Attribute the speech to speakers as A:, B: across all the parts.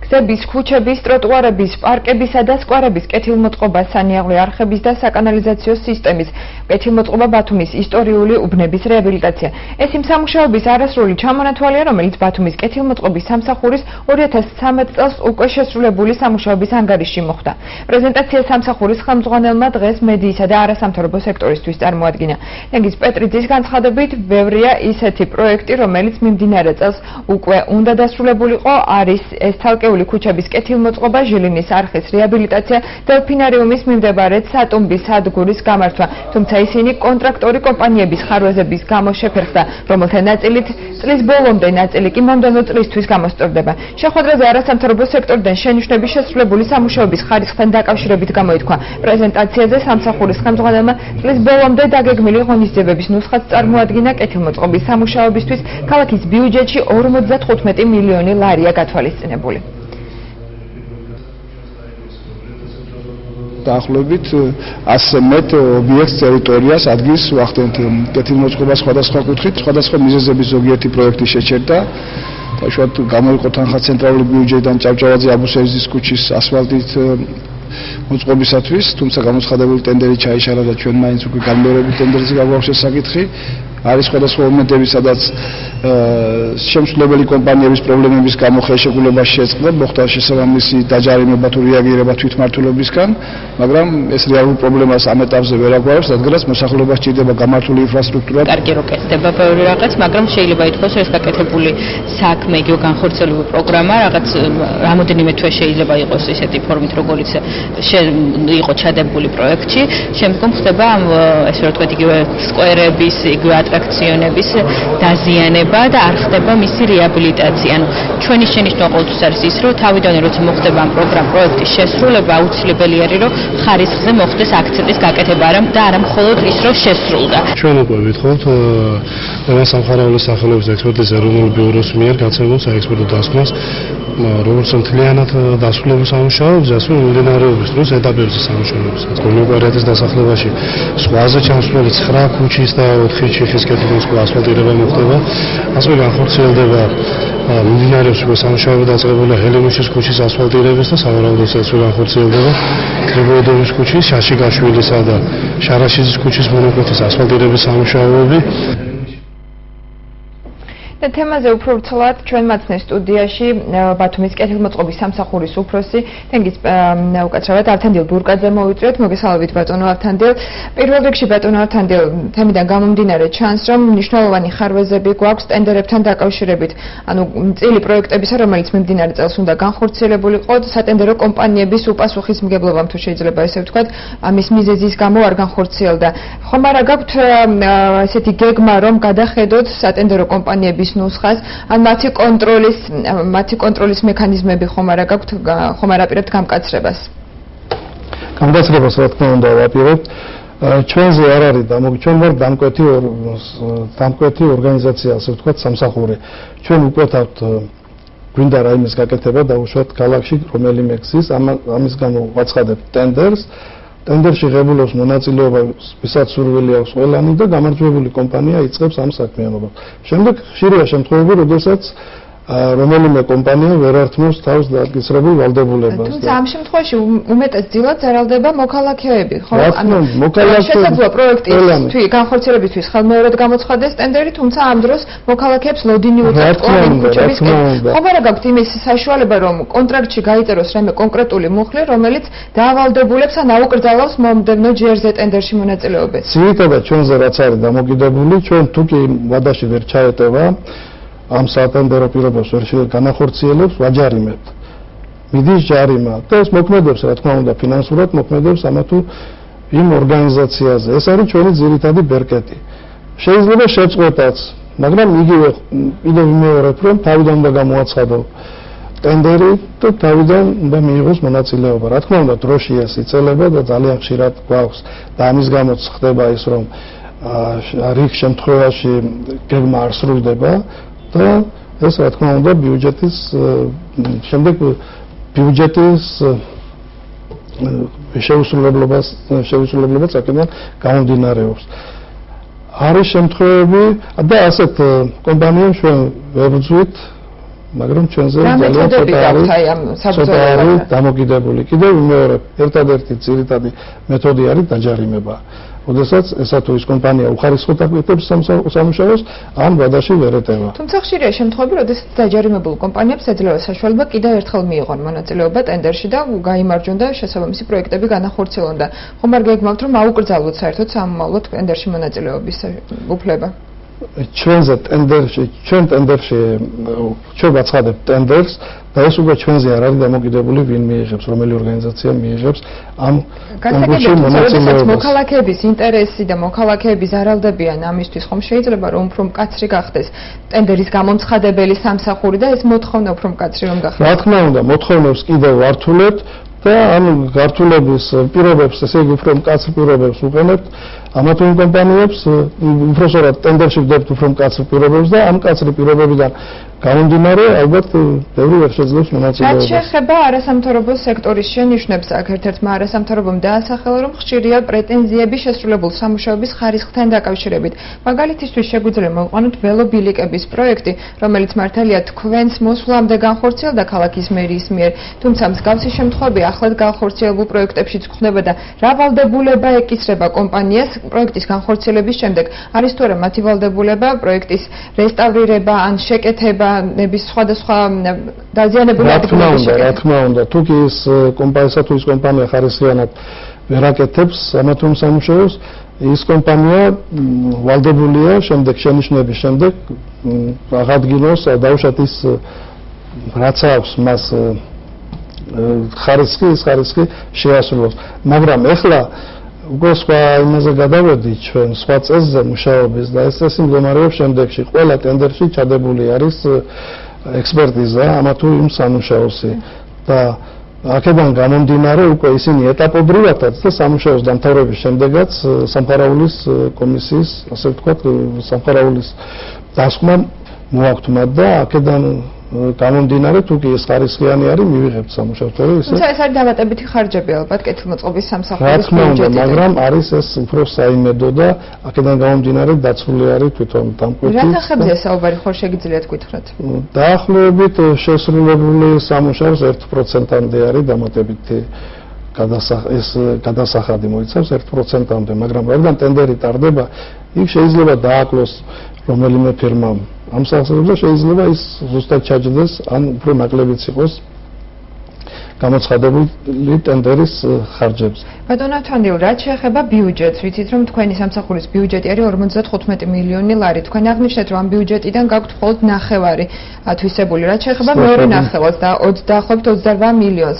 A: გზების, ქუჩების, ტროტუარების, პარკებისა და სკვერების კეთილმოწყობა, სანიაღვლე არხების და საკანალიზაციო სისტემის კეთილმოწყობა, ბათუმის ისტორიული უბნების რეაბილიტაცია. ეს იმ სამუშაოების არასრული ჩამონათვალია, რომელიც ბათუმის კეთილმოწყობის სამსახურის 2013 წელს უკვე შესრულებული სამუშაოების ანგარიშში მოხდა. პრეზენტაცია სამსახურის ხელმძღვანელმა დღეს მედიისა და არასამთავრობო სექტორისთვის წარმოადგინა. თენგიზ პეტრიძის განცხადებით, ბევრია ისეთი პროექტი, რომელიც მიმდინარე წელს უკვე უნდა დასრულებულიყო, არის ეს თალკეული ქუჩების კეთილმოწყობა, ჟილინის არხის რეაბილიტაცია, დელფინარიუმის მიმდებარე სატუმბის სადგურის გამართვა, თუმცა ისინი კონტრაქტორი კომპანიების ხარვეზების გამო შეფერხდა, რომელთა ნაწილით წლის ბოლომდე, ნაწილი კი მომდევნო წლისთვის გამოსწორდება. შეხვედრაზე არასამთავრობო სექტორიდან შენიშვნების შესრულებული სამუშაოების ხარისხთან დაკავშირებით გამოითქვა. პრეზენტაციაზე სამსახურის ხელმძღვანელმა წლის ბოლომდე დაგეგმილი ღონისძიებების ნუსხაც წარმოადგინა. კეთილმოწყობის სამუშაოებისთვის ქალაქის ბიუჯეტში 55 მილიონი ლარია გათვალისწინებული.
B: დაახლოებით 100 მეტ ობიექტს ტერიტორიას ადგილს ვახდენთ კეთილმოწყობა სხვადასხვა კუთხით, სხვადასხვა მიზეზების ზოგიერთი პროექტი შეჩერდა. უშუალოდ გამოიყო თანხა ცენტრალური ბიუჯეტიდან ჭავჭავაძე აბუსერძის ქუჩის ასფალტით მოწყობისათვის, თუმცა გამოცხადებული ტენდერი ჩაიშალა და ჩვენ მაინც უკვე განმეორებით ტენდერზე გაგვაქვს საკითხი. არის სხვადასხვა მომენტები, სადაც შემსრულებელი კომპანიების პრობლემების გამო ხელშეკრულება შეწყდა, მოხდა შესაბამისი დაჯარიმება თუ რეაგირება თვითმმართველობისგან, მაგრამ ეს რეალურ პრობლემას ამ ეტაპზე ვერ აგვარებს, რადგანაც მოსახლეობას სჭირდება გამართული ინფრასტრუქტურა.
C: კარგი რო კეთდება ბევრი რაღაც, მაგრამ შეიძლება ითქვას, რომ ეს გაკეთებული საქმე, იგივე განხორციელებული პროგრამა, რაღაც რამოდენიმე თვე შეიძლება იყოს ისეთი ფორმით, როგორიც იყო ჩადებული პროექტში, შემდგომ ხდება ესე რომ ვთქვათ, იგივე სკვერების, იგივე ატრაქციონების დაზიანება და არ ხდება მისი რეაბილიტაცია. ანუ ჩვენი შენიშვნა ყოველთვის არის ის, რომ თავიდან როცა მოხდება ამ პროექტის შესრულება, აუცილებელი არის, რომ ხარისხზე მოხდეს აქცენტის გაკეთება და არა მხოლოდ ის, რომ შესრულდა.
D: ჩვენ უკვე ვითხოვთ სამხარაულო სახელობის ექსპერტიზა ეროვნულ ბიუროს მიერ გაცემულ საექსპერტო დასკვნას, როგორც მთლიანად დასრულებულ სამუშაოებს, ასე მიმდინარეობის დროს ეტაპებზე სამუშაოებსაც. გონიოპერატის დასახლებაში ზღვაზე ჩამსვლელი 9 ქუჩის და 4 ჩიხის კეთილმოწყობა ასფალტირება მოხდება. ასევე განხორციელდება მიმდინარეობს უკვე სამუშაოები დაწყებულია ჰელენუშის ქუჩის ასფალტირების და სავარაუდოდ ასევე განხორციელდება გრიგორიოვის ქუჩის, შაშიგაშვილისა და შარაშიძის ქუჩის მონაკვეთის ასფალტირების სამუშაოები.
A: თემაზე უფრო ვრცლად ჩვენ მაცნე სტუდიაში ბათუმის კეთილმოწყობის სამსახურის უფროსი თენგიზ უკაცრავად ავთანდილ ბურკაძე მოვიწვიეთ. მოგესალმებით ბატონო ავთანდილ. პირველ რიგში ბატონო ავთანდილ, თემიდან გამომდინარე ჩანს, რომ მნიშვნელოვანი ხარვეზები გვაქვს ტენდერებთან დაკავშირებით. ანუ წილი პროექტებისა, რომელიც მიმდინარე წელს უნდა განხორციელებულიყო, სატენდერო კომპანიების უპასუხისმგებლობამ, თუ შეიძლება ესე ვთქვათ, ამის მიზეზის გამო არ განხორციელდა. ხომ არა გაქვთ ესეთი გეგმა, რომ გადახედოთ სატენდერო კომპანიების ნუსხას, ან მათი კონტროლის მექანიზმები ხომ არა გაქვთ, ხომ არ აპირებთ გამკაცრებას?
E: გამკაცრებას რა თქმა უნდა ვაპირებთ. ჩვენზე არ არის ჩვენ ვარ დამკვეთი ორგანიზაცია, ასე ვთქვათ, სამსახური. ჩვენ უკვეთავთ გვინდა რაიმეს გაკეთება დაუშვათ ქალაქში რომელიმე გზის, ამის გამო ვაცხადებთ ტენდერს. ტენდერში ღებულობს მონაწილეობა, ვისაც სურვილი აქვს ყველანი და გამარჯვებული კომპანია იწყებს ამ საქმიანობას. შემდეგ ხშირია შემთხვევები, როდესაც რომელიმე კომპანია ვერ ართმევს თავს დაკისრებულ ვალდებულებას.
A: თუმცა ამ შემთხვევაში უმეტეს ძილად ზარალდება მოქალაქეები, ხო?
E: შესაძლოა
A: პროექტის განხორციელებისთვის ხელმეორედ გამოცხადდეს ტენდერი, თუმცა ამ დროს მოქალაქეებს ლოდინი უწევთ ქუჩების ხომ არა გაქვთ იმის საშუალება, რომ კონტრაქტში გაიწეროს რაიმე კონკრეტული მუხლი, რომელიც დაავალდებულებს ან აუკრძალავს მომდევნო ჯერზე ტენდერში მონაწილეობას.
E: ძირითადად ჩვენზე რაც არის დამოკიდებული, ჩვენ თუკი ვადაში ვერ ჩაეტევა ამ სატენდერო პირობებს ვერ განახორციელებს, ვაჯარიმებთ. მიდის ჯარიმა და ეს მოქმედებს, რა თქმა უნდა, ფინანსურად მოქმედებს ამა თუ იმ ორგანიზაციაზე. ეს არის ჩვენი ძირითადი ბერკეტი. შეიძლება შეწყვეტაც, მაგრამ იგივე კიდევ ვიმეორებ, რომ თავიდან უნდა გამოაცხადო ტენდერი და თავიდან უნდა მიიღოს მონაწილეობა. რა თქმა უნდა, დროში ეს იწელება და ძალიან ხშირად გვაქვს და ამის გამოც ხდება ის, რომ რიგ შემთხვევაში გეგმა არ სრულდება. და ეს რა თქმა უნდა ბიუჯეტის შემდეგ ბიუჯეტის შეუსრულებლობას აქედან გამომდინარეობს. არის შემთხვევები და ასეთ კომპანიებს ჩვენ ვებრძვით მაგრამ ჩვენზე
A: ძალიან
E: ცოტა არის დამოკიდებული. კიდევ მეორე ერთადერთი ძირითადი მეთოდი არის დაჯარიმება. Odesats ესა თუ ის კომპანია უხარისხოდ აკეთებს სამუშაოს, ან ვადაში ვერ ეტევა.
A: თუმცა ხშირია შემთხვევები, როდესაც დაჯარიმებულ კომპანიებს ეძლევა საშუალება კიდევ ერთხელ მიიღონ მონაწილეობა ტენდერში და გაიმარჯვონ და შესაბამისი პროექტები განახორციელონ და ხომ არ გეგმავთ რომ აუკრძალოთ საერთოდ სამომავლოდ ტენდერში მონაწილეობის უფლება?
E: ჩვენ ტენდერში ჩვენ ვაცხადებთ ტენდერს და ეს უკვე ჩვენზე არ არის დამოკიდებული ვინ მიიღებს, რომელი ორგანიზაცია მიიღებს ამ კონკურსში მონაწილეობას.
A: მოქალაქეების ინტერესი და მოქალაქეები ზარალდებიან ამისთვის, ხომ შეიძლება რომ უფრო მკაცრი გახდეს ტენდერის გამომცხადებელი სამსახური და ეს მოთხოვნა უფრო მკაცრი რომ გახდეს?
E: რა თქმა უნდა, მოთხოვნებს კიდევ ვართულებთ და ამ გართულების პირობებს, ესე იგი უფრო მკაცრ პირობებს უყენებთ ამა თუ იმ კომპანიებს, უბრალოდ ტენდერში ვდებთ უფრო მკაცრ პირობებს და ამ მკაცრი პირობებიდან გამომდინარე, ალბათ ბევრი ვერ შეძლებს მონაწილეობას.
A: რაც შეეხება არასამთავრობო სექტორის შენიშვნებს, აქ ერთ-ერთმა არასამთავრობომ დაასახელა, რომ ხშირია პრეტენზიები შესრულებულ სამუშაოების ხარისხთან დაკავშირებით. მაგალითისთვის შეგვიძლია მოვყვანოთ ველობილიკების პროექტი, რომელიც მართალია თქვენს მოსვლამდე განხორციელდა ქალაქის მერიის მიერ, თუმცა მსგავსი შემთხვევები ახლად განხორციელებულ პროექტებშიც გვხდება და რა ვალდებულება ეკისრება კომპანიას პროექტის განხორციელების შემდეგ? არის თუ არა მათი ვალდებულება პროექტის რესტავრირება ან შეკეთება ნების სხვადასხვა დაზიანებული ადგილების შეკეთება?
E: რა თქმა უნდა, თუ კი ეს კომპანია ხარისხიანად ვერ აკეთებს ამა თუ იმ სამუშაოს, ის კომპანია ვალდებულია შემდეგ შენიშვნების შემდეგ აღადგინოს დაუშვათ ის რაც აქვს მას ხარისხი შეასრულოს. მაგრამ ეხლა უკვე სხვა იმაზე გადავედით ჩვენ სხვა წესზე მუშაობის და ეს წესი მდგომარეობს შემდეგში. ყველა ტენდერში ჩადებული არის ექსპერტიზა ამა თუ იმ სამუშაოსი და აქედან გამომდინარე უკვე ისინი ეტაპობრივადაც და სამუშაოს დამთავრების შემდეგაც სამხარაულის კომისიის, ასე ვთქვათ, სამხარაულის დასკვნა მოაქვთ მათ და აქედან გამომდინარე თუ კი ეს ხარისხიანი არის მივიღებთ სამუშაოს თორე ისე.
A: თუმცა ეს არის დამატებითი ხარჯები ალბათ კეთილმოწყობის სამსახურის
E: ბიუჯეტიდან. მაგრამ არის ეს უფრო საიმედო და აქედან გამომდინარე დაცული არის თვითონ დამკვეთი.
A: რა თანხებზეა საუბარი, ხო შეგიძლიათ გითხრათ?
E: დაახლოებით შესრულებული სამუშაოს 1%-ამდე არის დამატებითი გადასახადი მოიცავს 1%-ამდე, მაგრამ რადგან ტენდერი ტარდება, იქ შეიძლება დააკლოს რომელიმე ფირმამ ამ სახსრებს და შეიძლება ის ზუსტად ჩაჯდეს ან უფრო ნაკლებიც იყოს გამოცხადებული ტენდერის ხარჯებზე.
A: ბატონო თვანდილ, რაც შეეხება ბიუჯეტს, ვიცით რომ თქვენი სამსახურის ბიუჯეტი არის 55 მილიონი ლარი. თქვენ აღნიშნეთ რომ ამ ბიუჯეტიდან გაქვთ მხოლოდ ნახევარი ათვისებული. რაც შეეხება მეორე ნახევარს და დაახლოებით 28 მილიონს,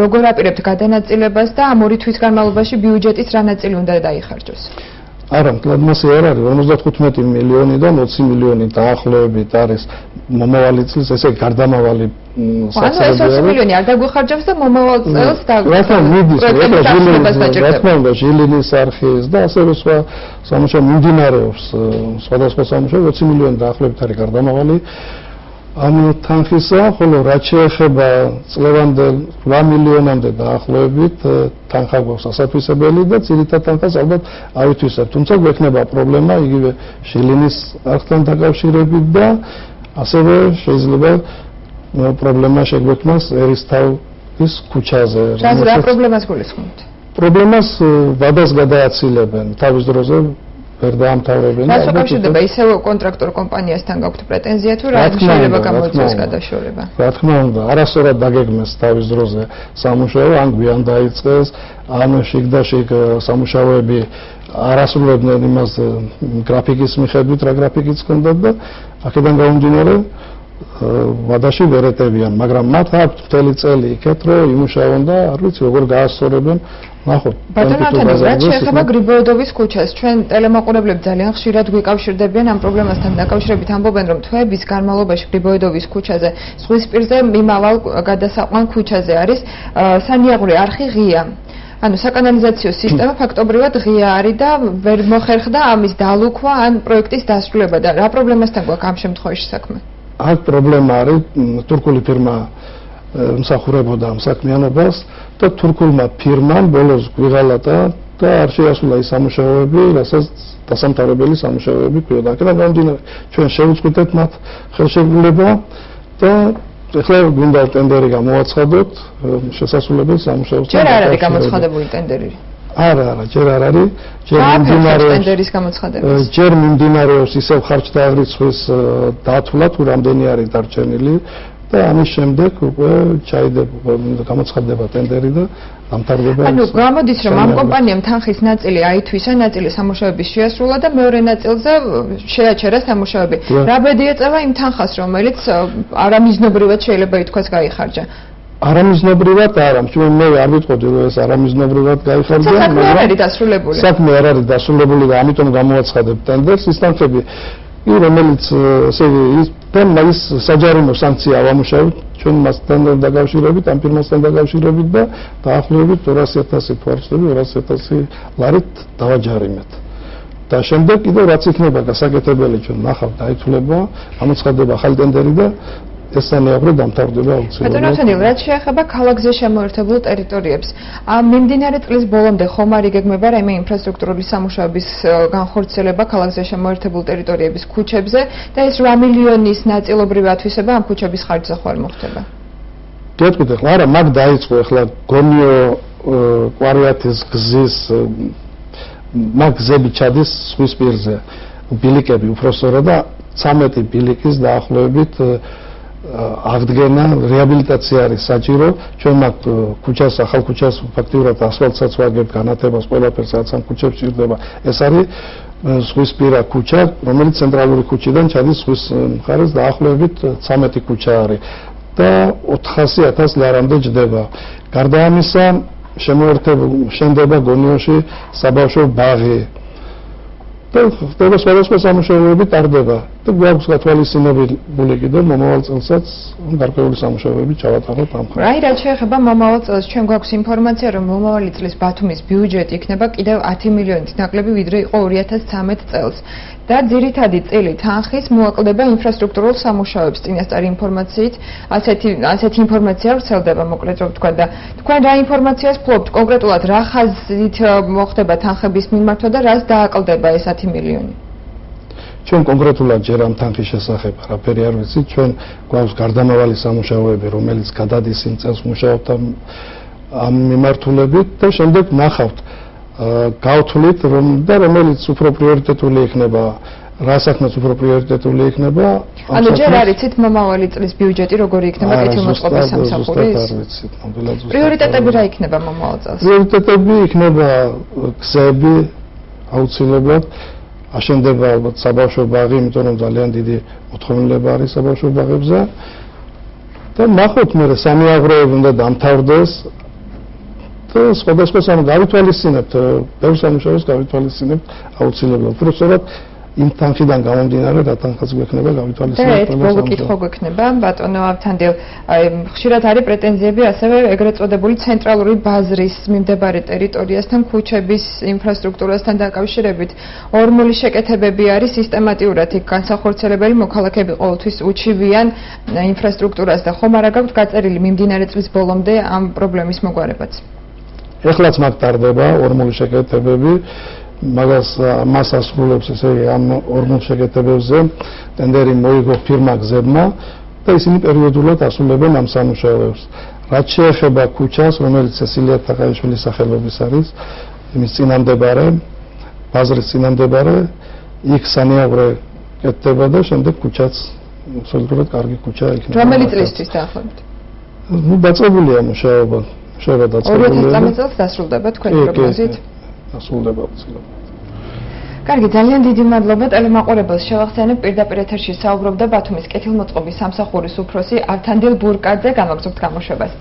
A: როგორ აპირებთ გადანაწილებას და ამ ორი თვის განმავლობაში ბიუჯეტის რა ნაწილი უნდა დაიხარჯოს?
E: არა, მთლად მასე არ არის 55 მილიონიდან 20 მილიონი დაახლოებით არის მომავალი წლის, ესე გარდამავალი
A: საცხოვრებელი. ანუ 20 მილიონი არ დაგვიხარჯებს და მომავალ წელს
E: რა თქმა უნდა, ჟილინის არხის და ასევე სხვა სამუშაო მიმდინარეობს, სხვადასხვა სამუშაო 20 მილიონი დაახლოებით არის გარდამავალი ამ თანხისა, ხოლო რაც შეეხება წლევანდელ 8 მილიონამდე დაახლოებით თანხა გვაქვს ასათვისებელი და ძირითად თანხას ალბათ ავითვისებთ. თუმცა გვექნება პრობლემა იგივე ჟილინის არხთან დაკავშირებით და ასევე შეიძლება პრობლემა შეგვექმნას ერისთავის ქუჩაზე.
A: რა პრობლემას გულისხმობთ?
E: პრობლემას ვადას გადააცილებენ თავის დროზე ვერ დაამთავრებენ.
A: რას უკავშირდება ისევ კონტრაქტორ კომპანიასთან გაქვთ პრეტენზია თუ რა შეიძლება გამოიწვიოს გადაშორება?
E: რა თქმა უნდა, არასწორად დაგეგმეს თავის დროზე სამუშაო, ან გვიან დაიწყეს, ან შიგ სამუშაოები არასრულებდნენ იმას გრაფიკის მიხედვით, რა გრაფიკიც ჰქონდათ და აქედან გამომდინარე ვადაში ვერ ეტევიან, მაგრამ მათ აქვთ მთელი წელი იქეთ, რომ იმუშაონ და არ ვიცი როგორ გაასწორებენ. ნახოთ.
A: ბატონო თანდაო, რაც შეეხება გრიბოედოვის ქუჩას, ჩვენ ტელემოყურებლები ძალიან ხშირად გვიკავშირდებიან ამ პრობლემასთან დაკავშირებით, ამბობენ, რომ თვეების განმავლობაში გრიბოედოვის ქუჩაზე, ზღვისპირზე მიმავალ გადასაყვან ქუჩაზე არის სანიაღვრე არხი ღია. ანუ საკანალიზაციო სისტემა ფაქტობრივად ღია არის და ვერ მოხერხდა ამის დალუქვა ან პროექტის დასრულება და რა პრობლემასთან გვაქვს ამ შემთხვევაში საქმე?
E: აქ პრობლემა არის თურქული ფირმა მსახურებოდა ამ საქმიანობას და თურქულმა ფირმამ ბოლოს გვიღალატა და არ შეასრულა ის სამუშაოები, რასაც დასამთავრებელი სამუშაოები ქვია. აქედან გამომდინარე, ჩვენ შევუწყვეტეთ მათ ხელშეკრულება და ეხლა გვინდა ტენდერი გამოვაცხადოთ შესასრულებელ სამუშაოსთან.
A: ჯერ არ არის გამოცხადებული ტენდერი.
E: არა, ჯერ არ არის.
A: ტენდერის გამოცხადება.
E: ჯერ მიმდინარეობს ისევ ხარჯ-დაღრიცხვის დათვლა, თუ რამდენი არის დარჩენილი და ამის შემდეგ უკვე გამოცხადდება ტენდერი და დამთავრდება.
A: ანუ გამოდის რომ ამ კომპანიამ თანხის ნაწილი აითვისა, ნაწილი სამუშაოების შეასრულა და მეორე ნაწილზე შეაჩერა სამუშაოები. რა ბედი ეწევა იმ თანხას, რომელიც არამიზნობრივად შეიძლება ითქვას გაიხარჯა?
E: არამიზნობრივად არა, მე არ ვიტყოდი რომ ეს არამიზნობრივად გაიხარჯა,
A: მაგრამ საქმე არ არის დასრულებული.
E: საქმე არ არის დასრულებული და ამიტომ გამოვაცხადებთ ტენდერს. ის თანხები რომელიც ესე ის საჯარიმო სანქცია ავამუშავებთ ჩვენ მასთან დაკავშირებით, ამ ფირმასთან დაკავშირებით და დაახლოებით 200,000 ფარსები, 200,000 ლარით დავაჯარიმეთ. და შემდეგ კიდევ რაც იქნება გასაკეთებელი ჩვენ ნახავთ დაითვლება, გამოცხადდება ახალი ტენდერი და ეს სანეაბრე დამთავრდება აუცილებლად.
A: ბატონო თანდილ, რაც შეეხება ქალაქზე შემოერთებულ ტერიტორიებს, მიმდინარე წლის ბოლომდე ხომ არ იგეგმება რაიმე ინფრასტრუქტურული სამუშაოების განხორციელება ქალაქზე შემოერთებულ ტერიტორიების ქუჩებზე და ეს 8 მილიონის ნაწილობრივი ათვისება ამ ქუჩების ხარჯზე ხვალ მოხდება?
E: გეტყვით ახლა არა, მაგ დაიწყო ახლა გონიო კვარიათის გზის მაგ გზები ჩადის ზღვის პირზე. ბილიკები უпроსორა და 13 ბილიკის დაახლოებით აღდგენა, რეაბილიტაცია არის საჭირო. ჩვენ მაგ ქუჩას, ახალ ქუჩას ფაქტიურად ასფალტსაც ვაგებთ, განათებას, ყველაფერს რაც ამ ქუჩებს ჭირდება. ეს არის ზღვისპირა ქუჩა, რომელიც ცენტრალური ქუჩიდან ჩადის ზღვის მხარეს დაახლოებით 13 ქუჩა არის და 400,000 ლარამდე ჯდება. გარდა ამისა, შენდება გონიოში საბავშვო ბაღი. და ხდება სხვადასხვა სამუშაოები ტარდება და გვაქვს გათვალისწინებული კიდევ მომავალ წელსაც გარკვეული სამუშაოები ჩავატაროთ ამ ხარჯზე.
A: აი რაც შეეხება მომავალ წელს, ჩვენ გვაქვს ინფორმაცია, რომ მომავალი წლის ბათუმის ბიუჯეტი იქნება კიდევ 10 მილიონით ნაკლები, ვიდრე იყო 2013 წელს. და ძირითადი წილი თანხის მოაკლდება ინფრასტრუქტურულ სამუშაოებს წინასწარი ინფორმაციით. ასეთი ინფორმაცია ვრცელდება, მოკლედ რომ ვთქვა და თქვენ რა ინფორმაციას ფლობთ კონკრეტულად რა ხაზით მოხდება თანხების მიმართვა და რას დააკლდება ეს 10 მილიონი?
E: ჩვენ კონკრეტულად ჯერ ამ თანხის შესახებ არაფერი არ ვიცით. ჩვენ გვაქვს გარდამავალი სამუშაოები, რომელიც გადადის იმ წელს მუშაობთ ამ მიმართულებით და შემდეგ ნახავთ გავთვლით რომ და რომელიც უფრო პრიორიტეტული იქნება, რა საქმეც უფრო პრიორიტეტული იქნება.
A: ანუ ჯერ არ იცით მომავალი წლის ბიუჯეტი როგორი იქნება კეთილმოწყობის სამსახურის?
E: არ ვიცით, ნამდვილად ზუსტად.
A: პრიორიტეტები რა იქნება მომავალ წელს?
E: პრიორიტეტები იქნება გზები აუცილებლად. აშენდება ალბათ საბავშვო ბაღი, იმიტომ რომ ძალიან დიდი მოთხოვნილება არის საბავშვო ბაღებზე. და ნახოთ მე სამიაღვროები უნდა დამთავრდეს. და სხვადასხვა გავითვალისწინებთ, ბევრ სამუშაოს გავითვალისწინებთ აუცილებლად. უბრალოდ იმ თანხიდან გამომდინარე, რა თანხაც გვექნება გავითვალისწინებთ.
A: და ბოლო კითხვა გვექნება, ბატონო ავთანდილ, ხშირად არის პრეტენზიები ასევე ეგრეთ წოდებული ცენტრალური ბაზრის მიმდებარე ტერიტორიასთან, ქუჩების ინფრასტრუქტურასთან დაკავშირებით. ორმული შეკეთებები არის სისტემატიურად იქ განსახორციელებელი, მოქალაქეები ყოველთვის უჩივიან ინფრასტრუქტურას და ხომ არა გაქვთ გაწერილი მიმდინარე წლის ბოლომდე ამ პრობლემის მოგვარებაც?
E: ეხლაც მაგ ტარდება ორმული შეკეთებები, მას ასრულებს ესე ამ ორმულ შეკეთებებზე ტენდერი მოიგო ფირმა გზებმა და ისინი პერიოდულად ასრულებენ ამ სამუშაოებს. რაც შეეხება ქუჩას, რომელიც სესილია თაყაიშვილის სახელობის არის, იმის წინამდებარე, ბაზრის წინამდებარე, იქ სანიაღვრე კეთდება და შემდეგ ქუჩაც absoliutot კარგი ქუჩა იქნება.
A: რომელი წლისთვის დაახლოებით?
E: ნუ დაწყებულია მუშაობა.
A: 2013 წელს დასრულდება თქვენი პროგნოზით?
E: დასრულდება უცილებლად.
A: კარგი, ძალიან დიდი მადლობა ტელემაყურებელს შევახსენებ პირდაპირ ეთერში საუბრობდა ბათუმის კეთილმოწყობის სამსახურის უფროსი ავთანდილ ბურკაძე, გამაგზავნებთ გამოშვებას.